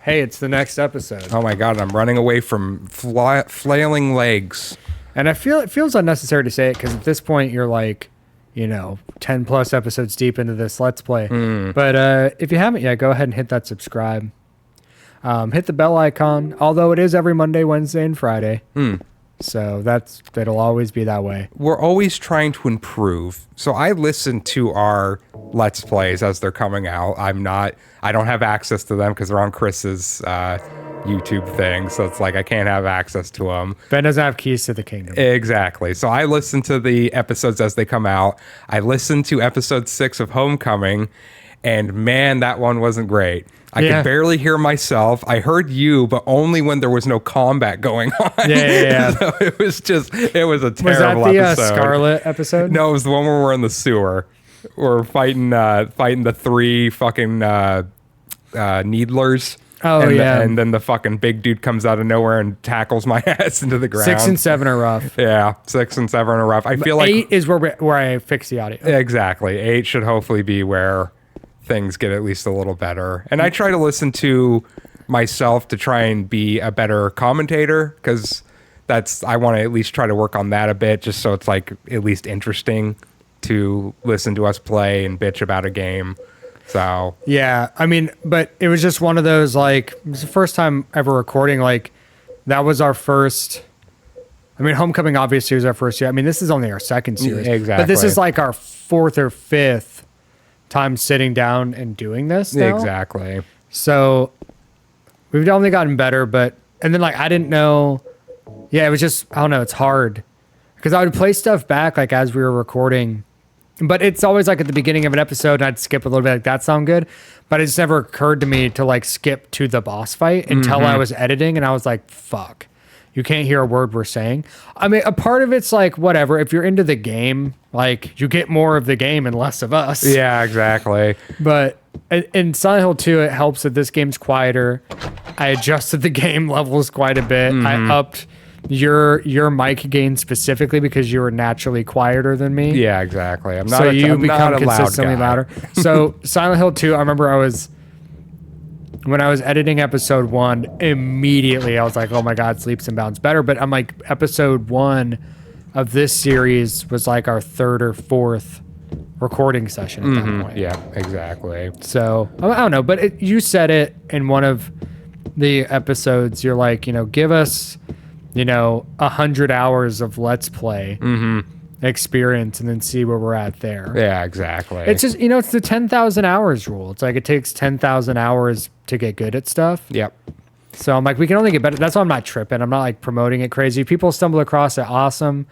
hey, it's the next episode. Oh my God, I'm running away from flailing legs. And it feels unnecessary to say it because at this point you're like, 10 plus episodes deep into this Let's Play. But if you haven't yet, go ahead and hit that subscribe. Hit the bell icon, although it is every Monday, Wednesday, and Friday. So it'll always be that way. We're always trying to improve. So I listen to our Let's Plays as they're coming out. I don't have access to them because they're on Chris's YouTube thing. So it's like I can't have access to them. Ben doesn't have keys to the kingdom. Exactly. So I listen to the episodes as they come out. I listened to episode 6 of Homecoming, and man, that one wasn't great. I could barely hear myself. I heard you, but only when there was no combat going on. Yeah. So it was a terrible Was that the episode. Scarlet episode? No, it was the one where we're in the sewer. We're fighting the 3 fucking needlers. Oh, And then the fucking big dude comes out of nowhere and tackles my ass into the ground. 6 and 7 are rough. Yeah, 6 and 7 are rough. I feel 8 like is where I fix the audio. exactly 8 should hopefully be where things get at least a little better. And I try to listen to myself to try and be a better commentator because I want to at least try to work on that a bit, just so it's like at least interesting to listen to us play and bitch about a game. So yeah, I mean, but it was just one of those, like, it was the first time ever recording. Like, that was our first. I mean, Homecoming obviously was our first year. I mean, this is only our second series. Exactly. But this is like our 4th or 5th time sitting down and doing this now. Exactly. So we've only gotten better, and then like I didn't know. Yeah, it was just, I don't know, it's hard because I would play stuff back like as we were recording, but it's always like at the beginning of an episode and I'd skip a little bit, like that sound good, but it just never occurred to me to like skip to the boss fight until I was editing, and I was like, fuck, you can't hear a word we're saying. I mean, a part of it's like, whatever, if you're into the game, like you get more of the game and less of us. Yeah, exactly. But in Silent Hill 2, it helps that this game's quieter. I adjusted the game levels quite a bit. I upped your mic gain specifically because you were naturally quieter than me. Yeah, exactly. I'm not. So I'm become not a loud consistently guy. louder. So Silent Hill 2, I remember when I was editing episode 1, immediately I was like, oh my God, it's leaps and bounds better. But I'm like, episode 1 of this series was like our 3rd or 4th recording session at that point. Yeah, exactly. So I don't know, but you said it in one of the episodes. You're like, give us, 100 hours of Let's Play experience and then see where we're at there. Yeah, exactly. It's just, it's the 10,000 hours rule. It's like it takes 10,000 hours to get good at stuff. Yep. So I'm like, we can only get better. That's why I'm not tripping. I'm not like promoting it crazy. People stumble across it. Awesome.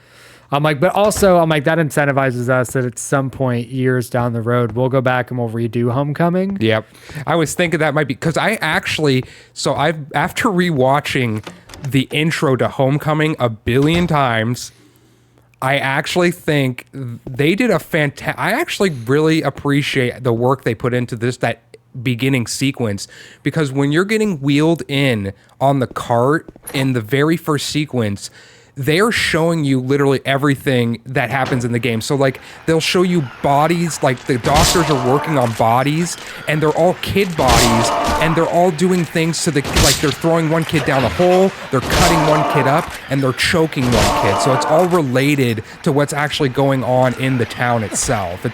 I'm like, but also I'm like, that incentivizes us that at some point years down the road, we'll go back and we'll redo Homecoming. Yep. I was thinking that might be because after rewatching the intro to Homecoming a billion times, I actually think they did I actually really appreciate the work they put into that beginning sequence, because when you're getting wheeled in on the cart in the very first sequence, they're showing you literally everything that happens in the game. So like they'll show you bodies, like the doctors are working on bodies and they're all kid bodies and they're all doing things to like they're throwing one kid down a hole, they're cutting one kid up, and they're choking one kid. So it's all related to what's actually going on in the town itself.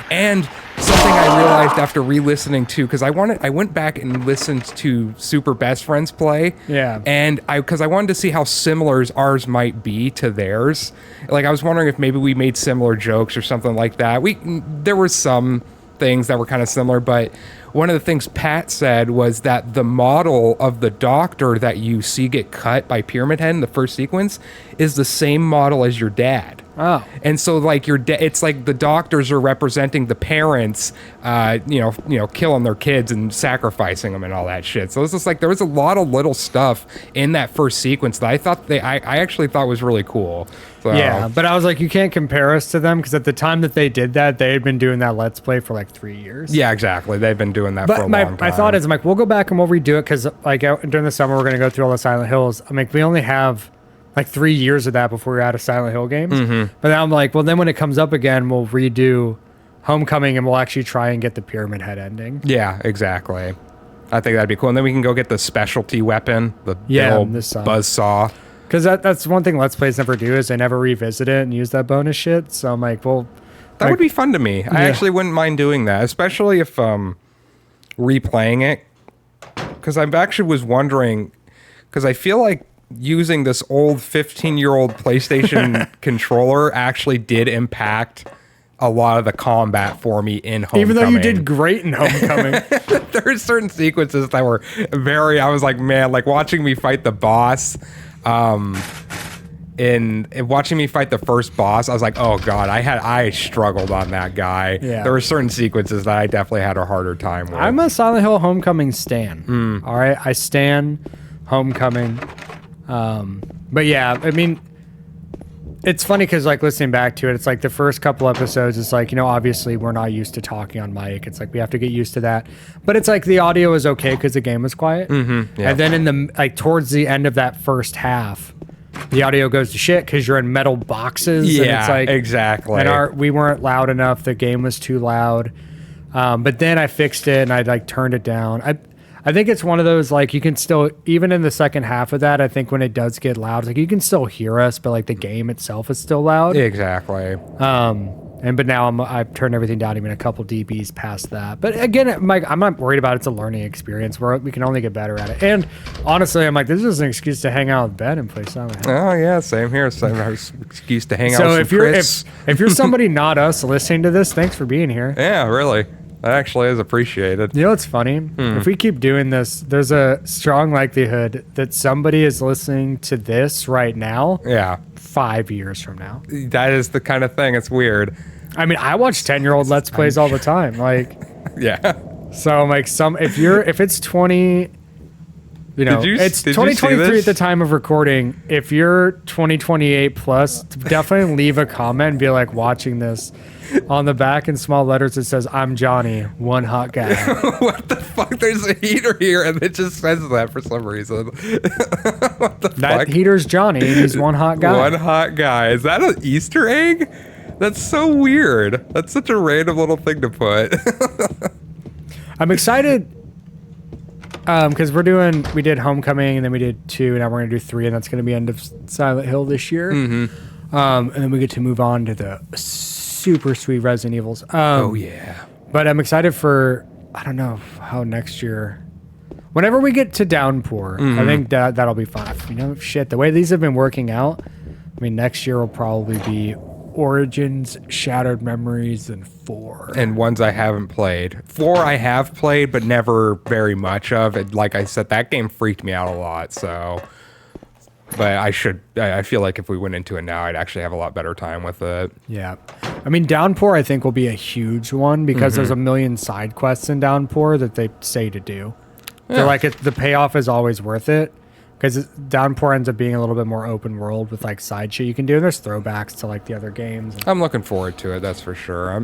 And something I realized after re-listening to, because I went back and listened to Super Best Friends play. Yeah. And because I wanted to see how similar ours might be to theirs. Like I was wondering if maybe we made similar jokes or something like that. There were some things that were kind of similar, but one of the things Pat said was that the model of the doctor that you see get cut by Pyramid Head in the first sequence is the same model as your dad. Oh. And so like it's like the doctors are representing the parents, killing their kids and sacrificing them and all that shit. So it's just like there was a lot of little stuff in that first sequence that I actually thought was really cool. So, yeah, but I was like, you can't compare us to them because at the time that they did that, they had been doing that Let's Play for like 3 years. Yeah, exactly. They've been doing that for a long time. My thought is, I'm like, we'll go back and we'll redo it because like during the summer we're going to go through all the Silent Hills. I'm like, we only have like 3 years of that before we're out of Silent Hill games. But then I'm like, well, then when it comes up again, we'll redo Homecoming and we'll actually try and get the Pyramid Head ending. Yeah, exactly. I think that'd be cool. And then we can go get the specialty weapon, the Yeah, old this buzz saw. Because that's one thing Let's Plays never do is they never revisit it and use that bonus shit. So I'm like, well, That would be fun to me. I Yeah. actually wouldn't mind doing that, especially if replaying it. Because I actually was wondering, because I feel like using this old 15-year-old PlayStation controller actually did impact a lot of the combat for me in Homecoming. even though you did great in Homecoming. There are certain sequences that were I was like, man, like watching me fight the boss, in watching me fight the first boss, I was like, oh god, I struggled on that guy. Yeah. There were certain sequences that I definitely had a harder time with. I'm a Silent Hill Homecoming stan. All right, I stan Homecoming. But yeah, I mean, it's funny because like listening back to it, it's like the first couple episodes, it's like, you know, obviously we're not used to talking on mic. It's like we have to get used to that. But it's like the audio is okay because the game was quiet. yeah. And then in the like towards the end of that first half, the audio goes to shit because you're in metal boxes. And Yeah, it's like, exactly. And we weren't loud enough. The game was too loud. But then I fixed it and I like turned it down. I think it's one of those like you can still, even in the second half of that, I think when it does get loud, it's like you can still hear us, but like the game itself is still loud. Exactly. But now I've turned everything down even a couple dBs past that. But again, Mike, I'm not worried about it. It's a learning experience. We can only get better at it. And honestly, I'm like, this is an excuse to hang out with Ben and play Silent Hill. Oh yeah, same here. Same excuse to hang out So with if some you're Crits. if you're somebody not us listening to this, thanks for being here. Yeah, really. That actually is appreciated. You know what's funny? If we keep doing this, there's a strong likelihood that somebody is listening to this right now Yeah. 5 years from now. That is the kind of thing. It's weird. I mean, I watch 10-year-old Let's Plays all the time. Like, Yeah. so I'm like, if it's 20, you know, Did you- it's did you see 2023 this? at the time of recording. If you're 2028 plus, definitely leave a comment and be like, watching this. On the back in small letters, it says, I'm Johnny, one hot guy. What the fuck? There's a heater here, and it just says that for some reason. What the That fuck? heater's Johnny, and he's one hot guy. One hot guy. Is that an Easter egg? That's so weird. That's such a random little thing to put. I'm excited because we did Homecoming, and then we did 2, and now we're going to do 3, and that's going to be end of Silent Hill this year. Mm-hmm. And then we get to move on to the super sweet Resident Evils. Oh yeah. But I'm excited for, I don't know how next year, whenever we get to Downpour, I think that'll be fun. You know, shit, the way these have been working out, I mean, next year will probably be Origins, Shattered Memories, and 4. And ones I haven't played. 4 I have played, but never very much of. And like I said, that game freaked me out a lot. So, but I feel like if we went into it now, I'd actually have a lot better time with it. Yeah. I mean, Downpour, I think, will be a huge one because there's a million side quests in Downpour that they say to do. Yeah. They're like, the payoff is always worth it because Downpour ends up being a little bit more open world with like side shit you can do. And there's throwbacks to like the other games. I'm looking forward to it. That's for sure.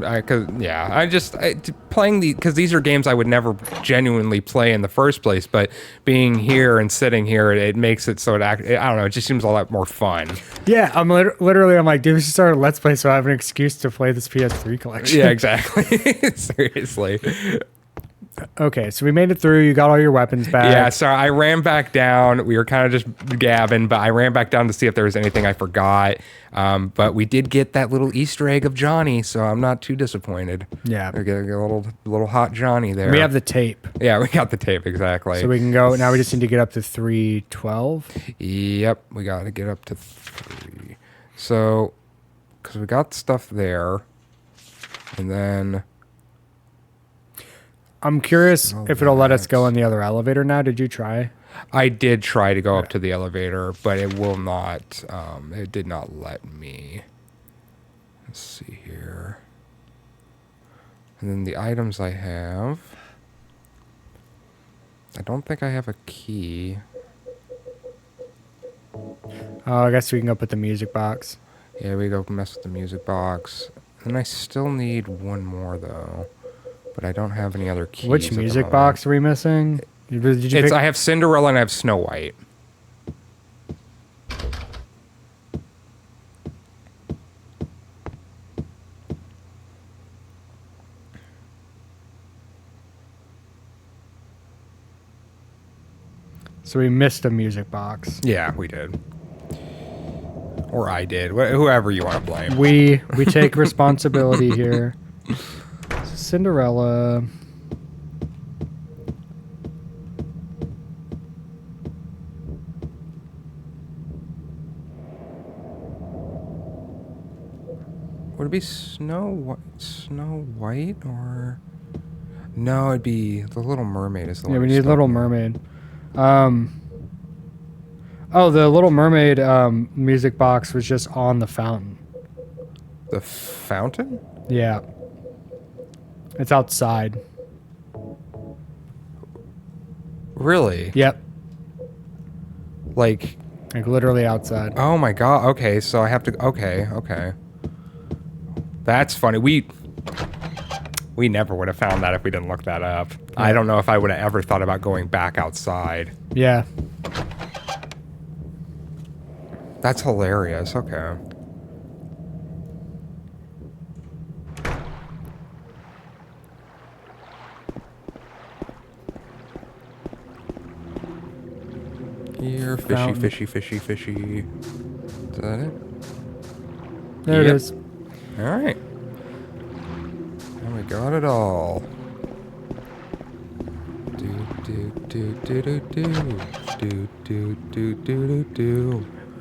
Playing because these are games I would never genuinely play in the first place. But being here and sitting here, it makes it so I don't know. It just seems a lot more fun. Yeah, I'm literally, I'm like, dude, we should start a Let's Play so I have an excuse to play this PS3 collection. Yeah, exactly. Seriously. Okay, so we made it through. You got all your weapons back. Yeah, so I ran back down. We were kind of just gabbing, but I ran back down to see if there was anything I forgot. But we did get that little Easter egg of Johnny, so I'm not too disappointed. Yeah. We get a little hot Johnny there. We have the tape. Yeah, we got the tape, exactly. So we can go. Now we just need to get up to 312. Yep, we got to get up to 3. So, because we got stuff there, and then... I'm curious if it'll let us go in the other elevator now. Did you try? I did try to go up to the elevator, but it will not, it did not let me. Let's see here. And then the items I have. I don't think I have a key. Oh, I guess we can go put the music box. Yeah, we go mess with the music box. And I still need one more, though. But I don't have any other keys. Which at the music moment. box are we missing? Did you pick? I have Cinderella and I have Snow White. So we missed a music box. Yeah, we did. Or I did. Whoever you want to blame. We take responsibility here. Cinderella. Would it be Snow White or? No, it'd be The Little Mermaid. Is the Yeah, one we who's need Little stuck. Mermaid. Oh, the Little Mermaid music box was just on the fountain. The fountain? Yeah. It's outside. Really? Yep. Like, Like literally outside. oh my god. Okay, so I have to. Okay. That's funny. We never would have found that if we didn't look that up. I don't know if I would have ever thought about going back outside. Yeah. That's hilarious. Okay. Here, fishy, Fountain. fishy. Is that it? There it Yep. is. All right. And we got it all. Do.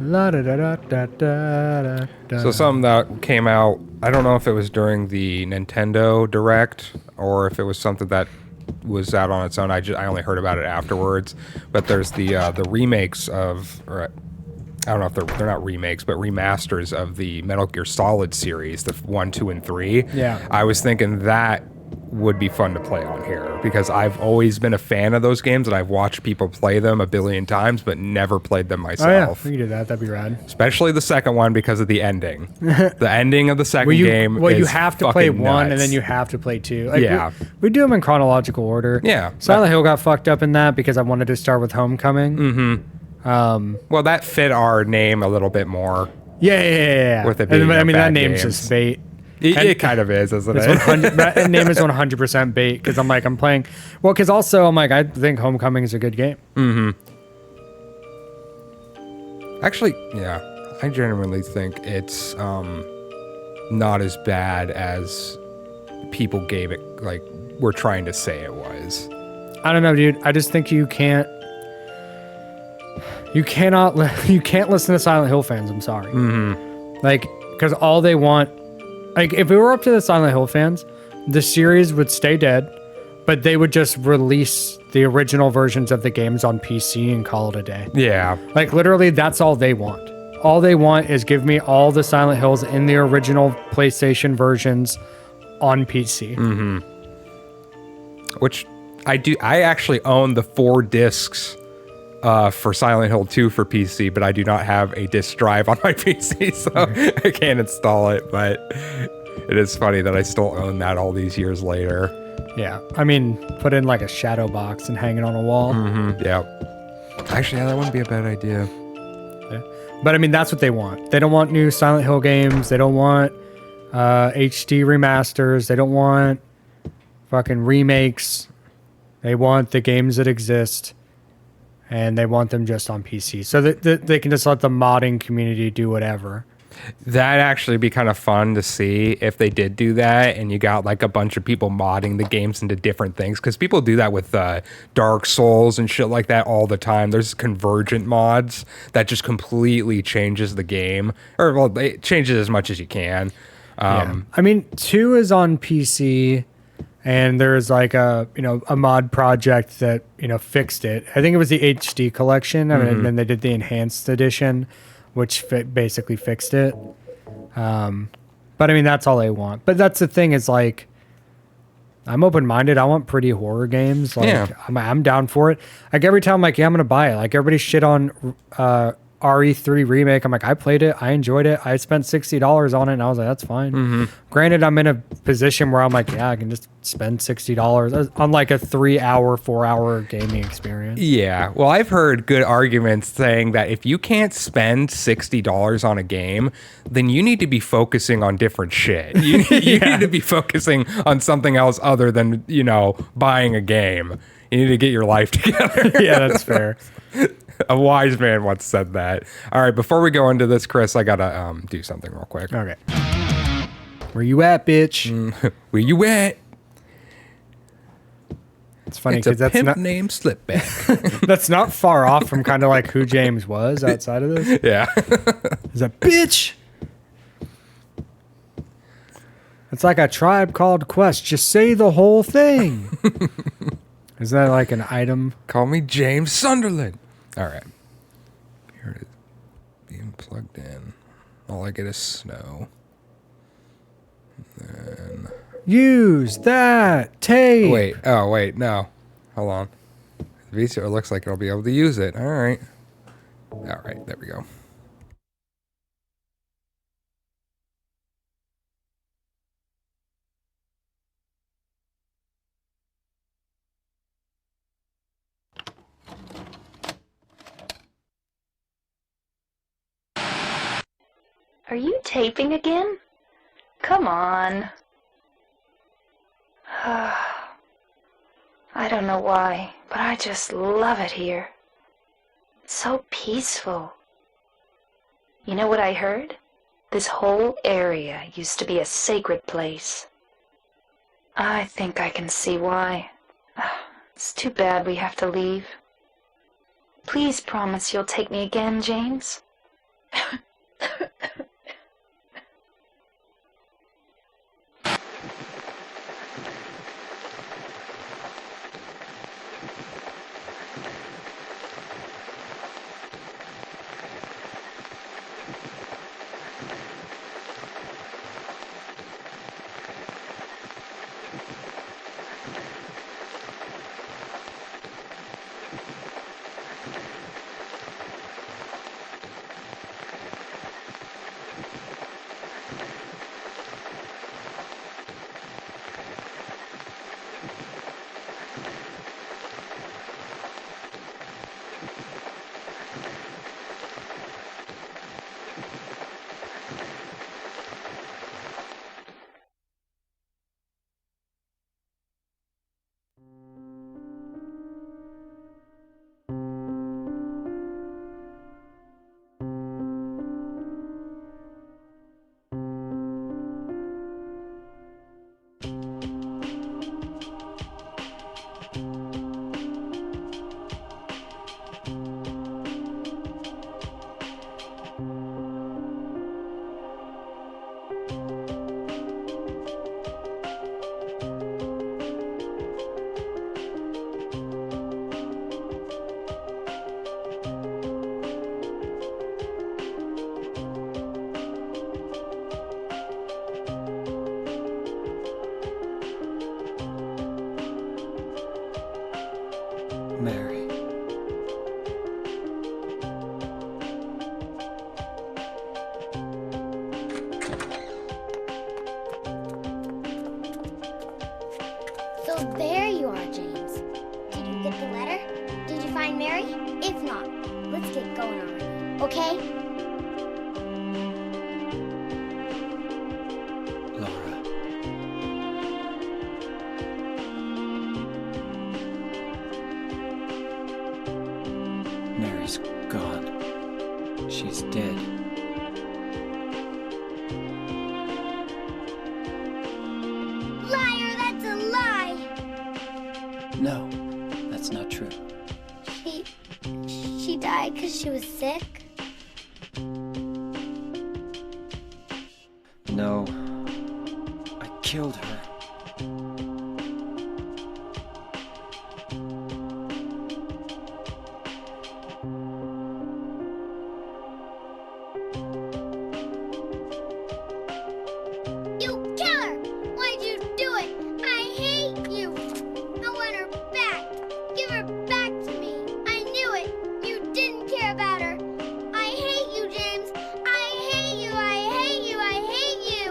La da da da da da da. So something that came out, I don't know if it was during the Nintendo Direct or if it was something that was out on its own. I only heard about it afterwards. But there's the remakes of, or I don't know if they're not remakes, but remasters of the Metal Gear Solid series, the 1, 2, and 3. Yeah. I was thinking that would be fun to play on here because I've always been a fan of those games and I've watched people play them a billion times but never played them Oh yeah, myself. we can do that. That'd be rad. Especially the second one because of the ending. The ending of the second game you is have to play fucking one and nuts. then you have to play two. Like, Yeah. we do them in chronological order. Yeah. Silent Hill got fucked up in that because I wanted to start with Homecoming. Mm-hmm. Well, that fit our name a little bit more. Yeah. With it And, being I a mean, that bad name's games. just bait. It kind of is, isn't It's it? 100, that name is 100% bait because I'm playing. Well, because also I'm like, I think Homecoming is a good game. Actually, yeah. I genuinely think it's not as bad as people gave it, like, were trying to say it was. I don't know, dude. I just think you can't listen to Silent Hill fans. I'm sorry. Like, because all they want, like, if it were up to the Silent Hill fans, the series would stay dead, but they would just release the original versions of the games on PC and call it a day. Yeah. Like, literally, that's all they want. All they want is give me all the Silent Hills in the original PlayStation versions on PC. Which I do. I actually own the 4 discs for Silent Hill 2 for PC, but I do not have a disc drive on my PC, so I can't install it. But it is funny that I still own that all these years later. Yeah. I mean, put in like a shadow box and hang it on a wall. Yeah. Actually, yeah, that wouldn't be a bad idea. Yeah. But I mean, that's what they want. They don't want new Silent Hill games. They don't want HD remasters. They don't want fucking remakes. They want the games that exist, and they want them just on PC. So that they can just let the modding community do whatever. That'd actually be kind of fun to see if they did do that and you got like a bunch of people modding the games into different things, because people do that with Dark Souls and shit like that all the time. There's convergent mods that just completely changes the game, or well, it changes as much as you can. Yeah. I mean, 2 is on PC, and there's like a mod project that fixed it. I think it was the HD collection. I mean, and then they did the enhanced edition, which basically fixed it. But I mean, that's all they want. But that's the thing, is like, I'm open-minded. I want pretty horror games. Like, Yeah. I'm down for it. Like, every time I'm like, yeah, I'm gonna buy it. Like, everybody shit on RE3 remake. I'm like, I played it. I enjoyed it. I spent $60 on it, and I was like, that's fine. Granted, I'm in a position where I'm like, yeah, I can just spend $60 on like a 3-hour, 4-hour gaming experience. Yeah. Well, I've heard good arguments saying that if you can't spend $60 on a game, then you need to be focusing on different shit. You need to be focusing on something else other than, buying a game. You need to get your life together. Yeah, that's fair. A wise man once said that. All right, before we go into this, Chris, I gotta do something real quick. Okay. Where you at, bitch? Where you at? It's funny It's a because that's pimp not named Slipback. that's not far off from kind of like who James was outside of this. Yeah. He's a bitch. It's like a Tribe Called Quest. Just say the whole thing. Isn't that like an item? Call me James Sunderland. All right. Here it is. Being plugged in. All I get is snow. Use that tape. Wait. Oh, wait. No. Hold on. VCR looks like it'll be able to use it. All right. All right. There we go. Are you taping again? Come on. I don't know why, but I just love it here. It's so peaceful. You know what I heard? This whole area used to be a sacred place. I think I can see why. It's too bad we have to leave. Please promise you'll take me again, James. Mary. So there you are, James. Did you get the letter? Did you find Mary? If not, let's get going already, okay? Laura. Mary's gone. She's dead. Liar, that's a lie! No, that's not true. She died because she was sick? No, I killed her. You killer! Why'd you do it? I hate you! I want her back! Give her back to me! I knew it! You didn't care about her! I hate you, James! I hate you! I hate you! I hate you!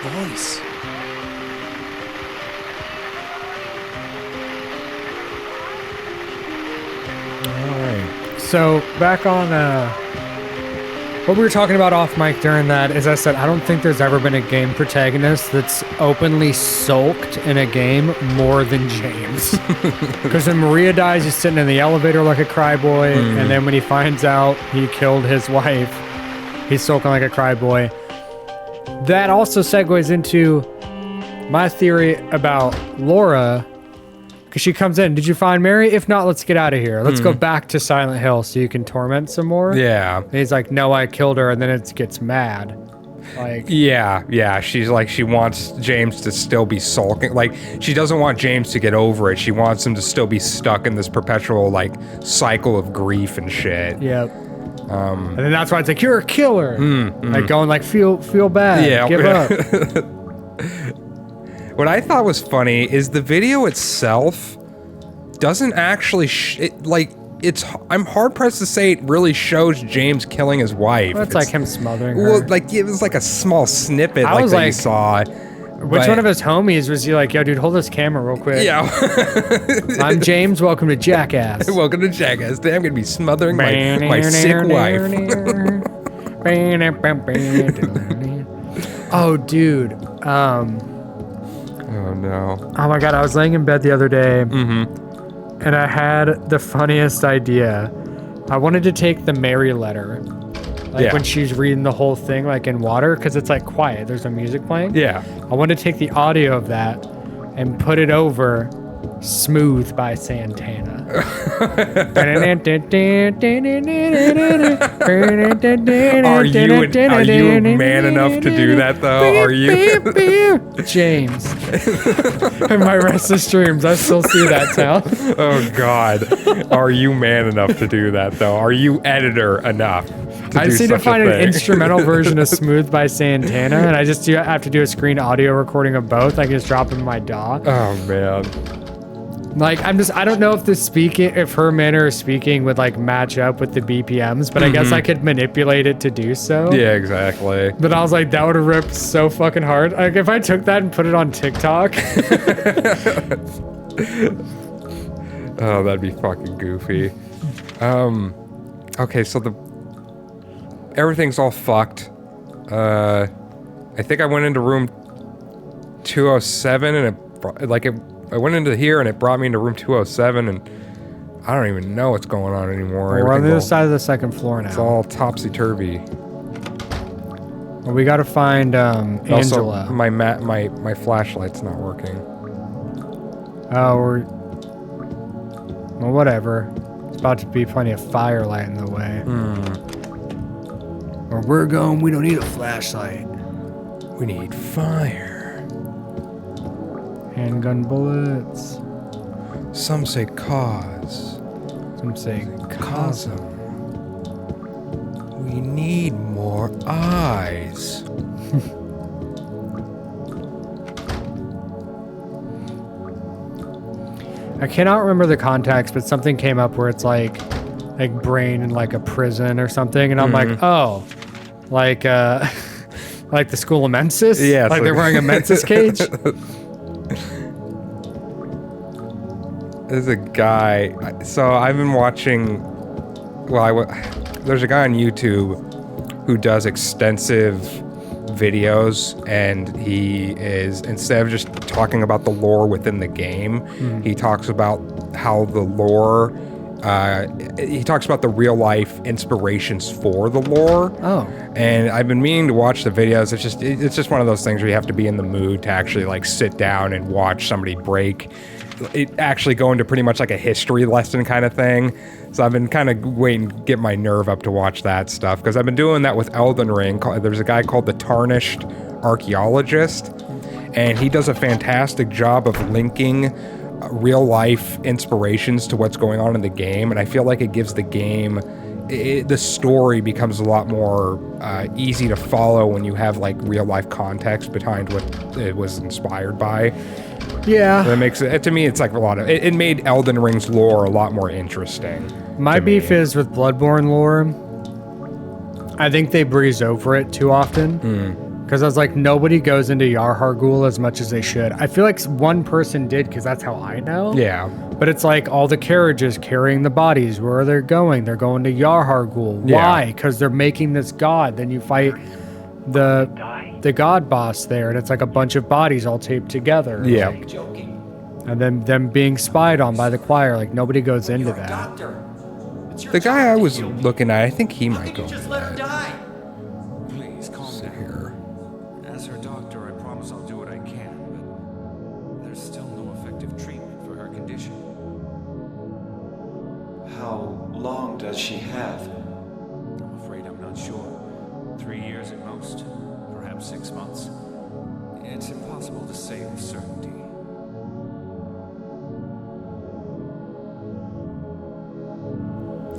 voice. So back on what we were talking about off mic during that is I said I don't think there's ever been a game protagonist that's openly sulked in a game more than James. Because when Maria dies, he's sitting in the elevator like a cryboy, and then when he finds out he killed his wife, he's sulking like a cryboy. That also segues into my theory about Laura. Because she comes in, did you find Mary? If not, let's get out of here. Let's go back to Silent Hill so you can torment some more. Yeah. And he's like, no, I killed her. And then it gets mad. Like, Yeah. She's like, she wants James to still be sulking. Like, she doesn't want James to get over it. She wants him to still be stuck in this perpetual, like, cycle of grief and shit. yep. And then that's why it's like, you're a killer. Like, going like, feel bad. Yeah. Give up. What I thought was funny is the video itself doesn't actually, I'm hard pressed to say it really shows James killing his wife. That's like him smothering her. Well, like, it was like a small snippet I like was that you like, saw. Which one of his homies was he like, yo, dude, hold this camera real quick. Yeah. I'm James. Welcome to Jackass. Welcome to Jackass. Today I'm going to be smothering my sick wife. Oh, dude. Oh, no. Oh my god, I was laying in bed the other day, and I had the funniest idea. I wanted to take the Mary letter, like Yeah. when she's reading the whole thing, like in water, because it's like quiet. There's no music playing. Yeah. I wanted to take the audio of that and put it over "Smooth" by Santana. Are you man enough to do that, though? Are you? James. In my restless dreams, I still see that sound. Oh, God. Are you man enough to do that, though? Are you editor enough to I do just need to such a find an thing? instrumental version of Smooth by Santana, and I just have to do a screen audio recording of both. I can just drop them in my DAW. Oh, man. Like, I don't know if her manner of speaking would like match up with the BPMs, but I guess I could manipulate it to do so. Yeah, exactly. But I was like, that would have ripped so fucking hard. Like, if I took that and put it on TikTok. Oh, that'd be fucking goofy. Okay, so everything's all fucked. I think I went into room 207 and I went into here and it brought me into room 207 and I don't even know what's going on anymore. We're on the other Everything's side of the second floor It's now. all topsy-turvy. Well, we got to find Also, Angela. my flashlight's not working. Oh, well, whatever. It's about to be plenty of firelight in the way. Where we're going, we don't need a flashlight. We need fire. Handgun bullets. Some say cause. Some say Cosm. We need more eyes. I cannot remember the context, but something came up where it's like brain in like a prison or something, and I'm like, oh, like like the school of Mensis? Yeah, it's like they're like- wearing a Mensis cage? There's a guy. So I've been watching. Well, there's a guy on YouTube who does extensive videos, and he is, instead of just talking about the lore within the game, he talks about how the lore. He talks about the real life inspirations for the lore. Oh. And I've been meaning to watch the videos. It's just one of those things where you have to be in the mood to actually like sit down and watch somebody break. It actually go into pretty much like a history lesson kind of thing. So I've been kind of waiting to get my nerve up to watch that stuff because I've been doing that with Elden Ring. There's a guy called the Tarnished Archaeologist, and he does a fantastic job of linking real life inspirations to what's going on in the game, and I feel like it gives the game the story becomes a lot more easy to follow when you have like real life context behind what it was inspired by. Yeah. That makes it, to me, it's like a lot of it made Elden Ring's lore a lot more interesting. My to beef me. is with Bloodborne lore. I think they breeze over it too often. Because Because I was like, nobody goes into Yarhargul as much as they should. I feel like one person did because that's how I know. Yeah. But it's like all the carriages carrying the bodies. Where are they going? They're going to Yarhargul. Yeah. Why? Because they're making this god. Then you fight the god boss there, and it's like a bunch of bodies all taped together. Yeah. Like, and then them being spied on by the choir. Like nobody goes into that. Doctor. It's your The guy I job to was heal me. looking at, I think he How might could go you just into let her that. die? Please calm See down. here. As her doctor, I promise I'll do what I can, but there's still no effective treatment for her condition. How long does she have? I'm afraid I'm not sure. 3 years at most, perhaps 6 months. It's impossible to say with certainty.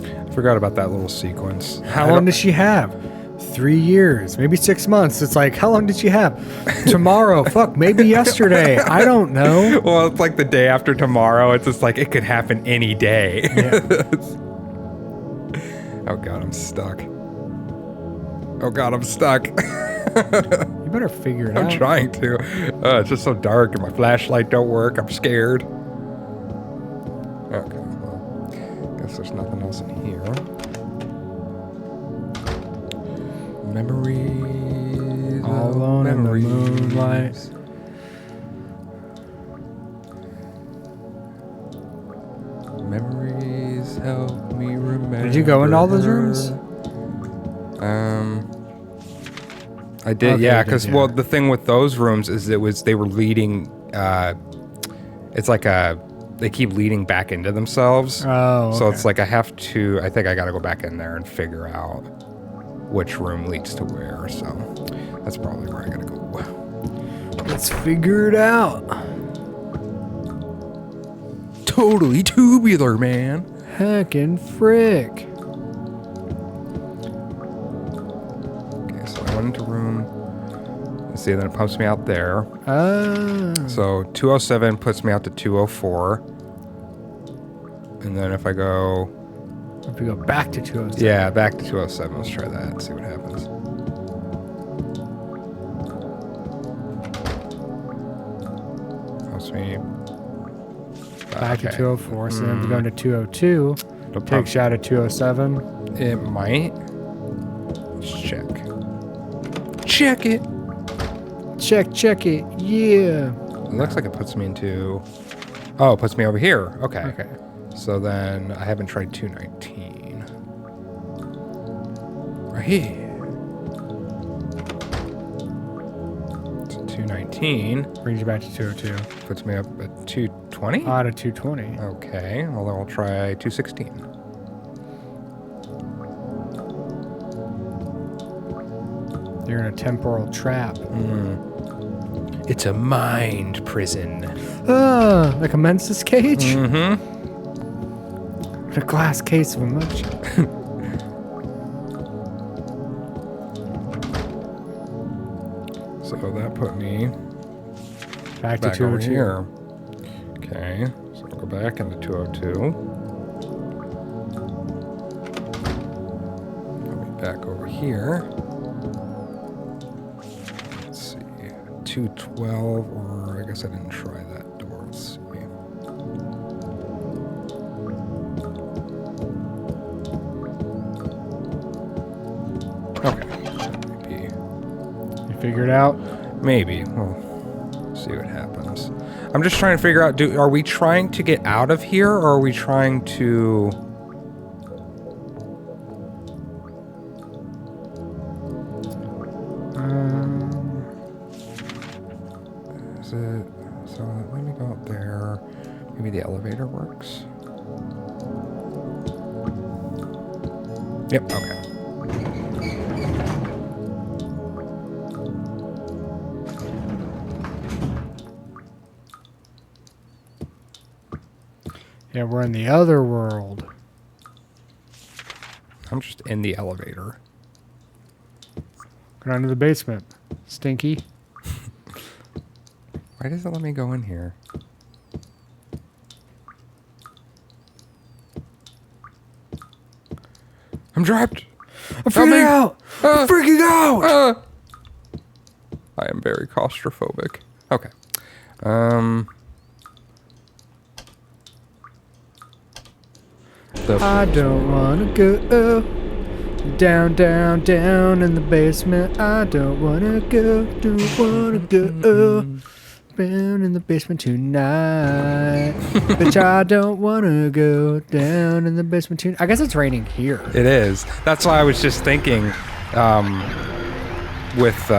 I forgot about that little sequence. How long does she have? 3 years, maybe 6 months. It's like, how long did she have? Tomorrow, fuck, maybe yesterday. I don't know. Well, it's like the day after tomorrow. It's just like it could happen any day. Oh god, I'm stuck. Oh god, I'm stuck. You better figure it I'm out. trying to. It's just so dark and my flashlight don't work. I'm scared. Okay, well, guess there's nothing else in here. Memories. All alone in the memories. moonlight. Memories help me remember. Did you go in all those rooms? I did, Okay, yeah. you did, Because yeah. well, the thing with those rooms is they were leading. It's like they keep leading back into themselves. Oh, So okay. it's like I think I got to go back in there and figure out which room leads to where. So that's probably where I got to go. Let's figure it out. Totally tubular, man. Heckin' frick. Okay, so I went into room. Let's see, then it pumps me out there. So 207 puts me out to 204. And then if I go, If we go back to 207. yeah, back to 207, let's try that and see what happens. Pumps me Back to okay. 204. So then we go into 202. It'll pump- Takes you out of 207. It might. Let's check. Check it. Check it. Yeah. It looks like it puts me into. Oh, it puts me over here. Okay. Okay. So then I haven't tried 219. Right here. So 219 Brings you back to 202. puts me up at 220. Out of 220. Okay. Well, then I'll try 216. You're in a temporal trap. It's a mind prison. Like a menses cage? Mm-hmm. A glass case of emotion. So that put me Back to back over 202. here. Okay. So I'll go back into 202. Put me back over here. Let's see. 212, or I guess I didn't try that door. Let's see. Okay. Maybe. You figured out? Maybe. We'll see what happens. I'm just trying to figure out, are we trying to get out of here, or are we trying to... Is it... So let me go up there. Maybe the elevator works? Yep, okay. Yeah, we're in the other world. I'm just in the elevator. Go down to the basement. Stinky. Why does it let me go in here? I'm trapped. I'm freaking out! I'm freaking out! I am very claustrophobic. Okay. I don't wanna go down, down, down in the basement. I don't wanna go, don't wanna go down in the basement tonight. Bitch, I don't wanna go down in the basement tonight. I guess it's raining here. It is. That's why I was just thinking, with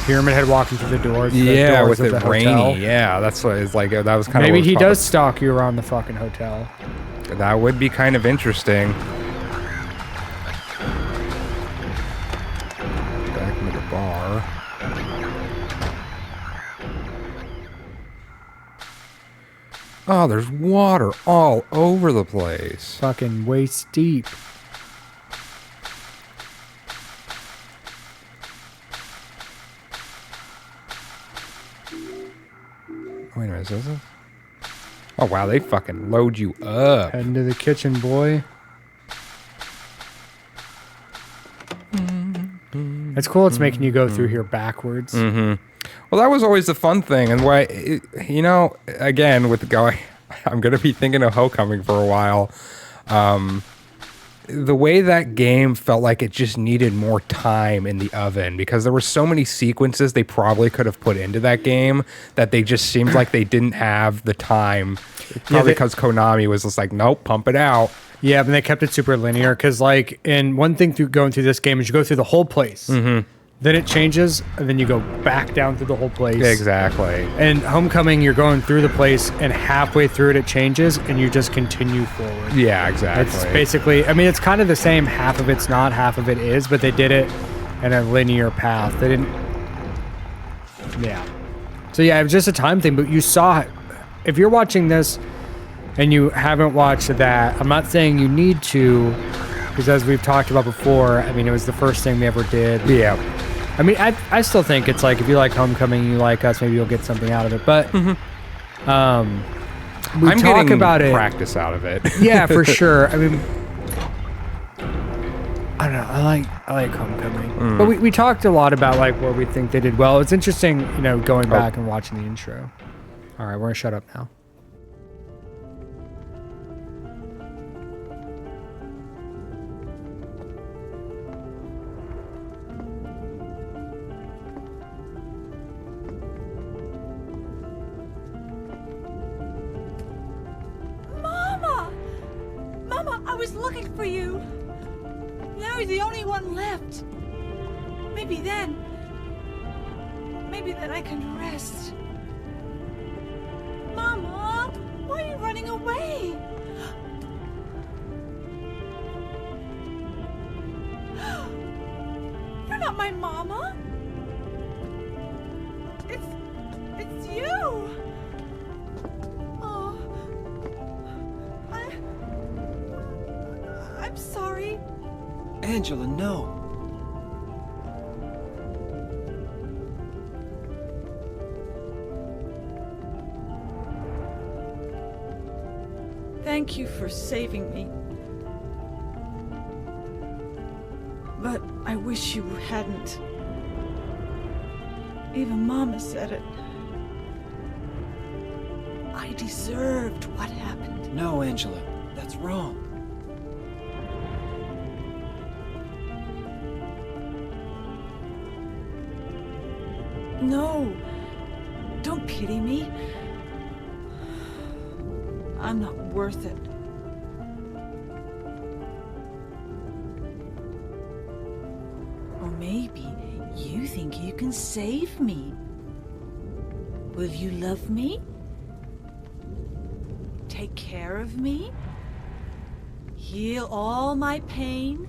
Pyramid Head walking through the doors. The yeah, doors with of it the hotel. rainy. Yeah, that's what it's like. That was kind of. Maybe he does stalk you around the fucking hotel. That would be kind of interesting. Back into the bar. Oh, there's water all over the place. Fucking waist deep. Wait a minute, is this? Oh wow, they fucking load you up. Head into the kitchen, boy. It's cool. It's making you go through here backwards. Well, that was always the fun thing, and why, you know, again with the guy, I'm gonna be thinking of Homecoming for a while. The way that game felt like it just needed more time in the oven because there were so many sequences they probably could have put into that game that they just seemed like they didn't have the time. Probably because Konami was just like, nope, pump it out. Yeah, but they kept it super linear because, like, and one thing through going through this game is you go through the whole place. Then it changes, and then you go back down through the whole place. Exactly. And Homecoming, you're going through the place, and halfway through it changes, and you just continue forward. Yeah, exactly. It's basically, I mean, it's kind of the same. Half of it's not, half of it is, but they did it in a linear path. They didn't. Yeah. So yeah, it was just a time thing. But you saw, if you're watching this, and you haven't watched that, I'm not saying you need to, because as we've talked about before, I mean, it was the first thing we ever did. Yeah. I mean, I still think it's like, if you like Homecoming, you like us, maybe you'll get something out of it. But we I'm talk getting about it. practice out of it. Yeah, for sure. I mean, I don't know. I like Homecoming, but we talked a lot about like where we think they did well. It's interesting, you know, going back and watching the intro. All right, we're gonna shut up now. Mama, I was looking for you. Now you're the only one left. Maybe then I can rest. Mama, why are you running away? You're not my mama. It's you. Oh, I'm sorry. Angela, no. Thank you for saving me. But I wish you hadn't. Even Mama said it. I deserved what happened. No, Angela. That's wrong. No. Don't pity me. I'm not worth it. Or maybe you think you can save me. Will you love me? Take care of me? Heal all my pain?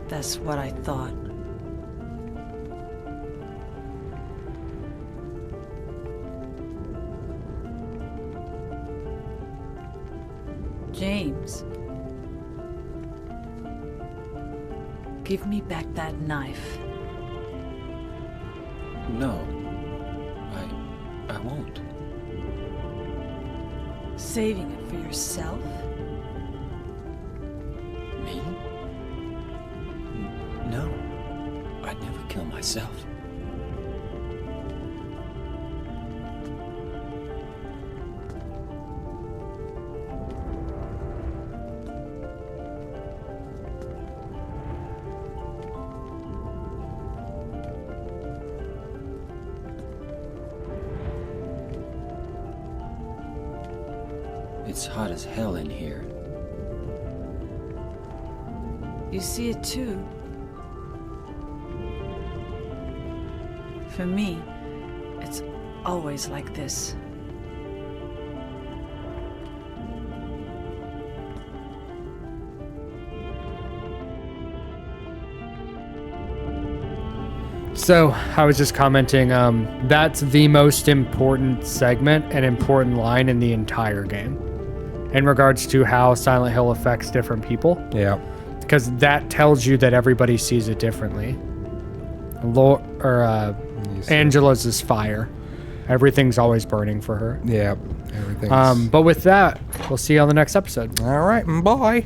That's what I thought. James. Give me back that knife. No. I won't. Saving it for yourself? Me? No. I'd never kill myself. It's hot as hell in here. You see it too. For me, it's always like this. So I was just commenting, that's the most important segment and important line in the entire game in regards to how Silent Hill affects different people, Yeah. because that tells you that everybody sees it differently. Angela's is fire. Everything's always burning for her. Yeah. Everything's... But with that, we'll see you on the next episode. All right. Bye.